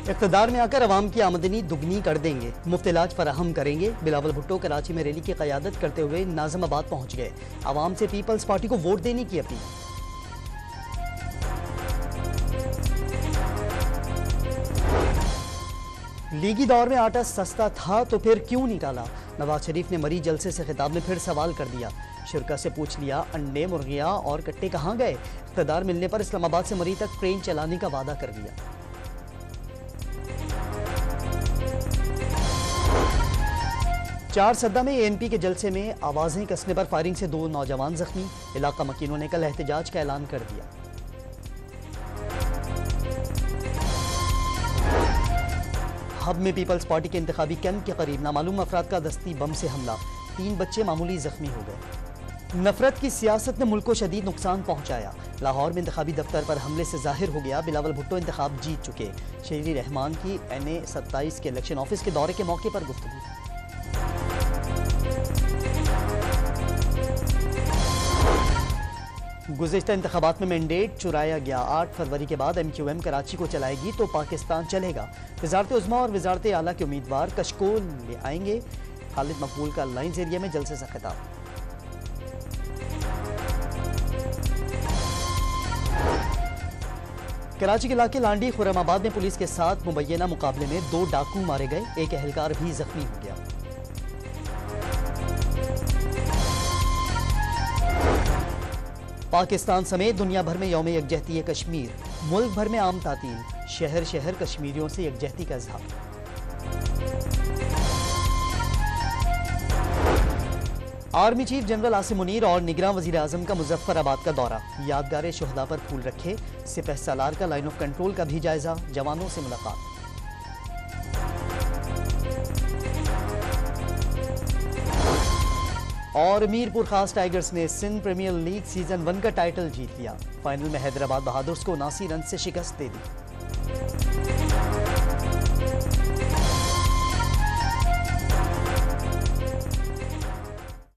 इक़्तिदार में आकर अवाम की आमदनी दुगनी कर देंगे, मुफ्त इलाज फराहम करेंगे। बिलावल भुट्टो कराची में रैली की क़यादत करते हुए नाज़िमाबाद पहुंच गए। अवाम से पीपल्स पार्टी को वोट देने की अपील। लीगी दौर में आटा सस्ता था तो फिर क्यों निकाला? नवाज शरीफ ने मरी जलसे से खिताब में फिर सवाल कर दिया। शुरा से पूछ लिया, अंडे, मुर्गियां और कट्टे कहां गए? इक़्तिदार मिलने पर इस्लामाबाद से मरी तक ट्रेन चलाने का वादा कर दिया। चार सद्दा में एएनपी के जलसे में आवाजें कसने पर फायरिंग से 2 नौजवान जख्मी। इलाका मकीनों ने कल एहतजाज का ऐलान कर दिया। हब में पीपल्स पार्टी के इंतखाबी कैंप के करीब नामालूम अफराद का दस्ती बम से हमला, 3 बच्चे मामूली जख्मी हो गए। नफरत की सियासत ने मुल्क को शदीद नुकसान पहुंचाया। लाहौर में इंतखाबी दफ्तर पर हमले से जाहिर हो गया बिलावल भुट्टो इंतखाब जीत चुके। शेरी रहमान की NA 27 के इलेक्शन ऑफिस के दौरे के मौके पर गुफ्तगू। गुज़िश्ता इंतखाबात में मैंडेट चुराया गया। 8 फरवरी के बाद MQM कराची को चलाएगी तो पाकिस्तान चलेगा। वज़ारत उज़्मा और वज़ारत आला के उम्मीदवार कशकोल ले आएंगे। खालिद मकबूल का लाइन्स एरिया में जलसे से खिताब। कराची के इलाके लांडी खुरमाबाद में पुलिस के साथ मुबैना मुकाबले में 2 डाकू मारे गए, एक एहलकार भी जख्मी हो गया। पाकिस्तान समेत दुनिया भर में यौम यकजहती कश्मीर, मुल्क भर में आम तातील, शहर शहर कश्मीरियों से यकजहती का इज़हार। Army chief general Asim Munir और निगरान वज़ीर आज़म का मुज़फ्फराबाद का दौरा, यादगार शोहदा पर फूल रखे। सिपह सालार का लाइन ऑफ कंट्रोल का भी जायजा, जवानों से मुलाकात। और मीरपुर खास टाइगर्स ने सिंध प्रीमियर लीग सीजन 1 का टाइटल जीत लिया। फाइनल में हैदराबाद बहादुर्स को 79 रन से शिकस्त दे दी।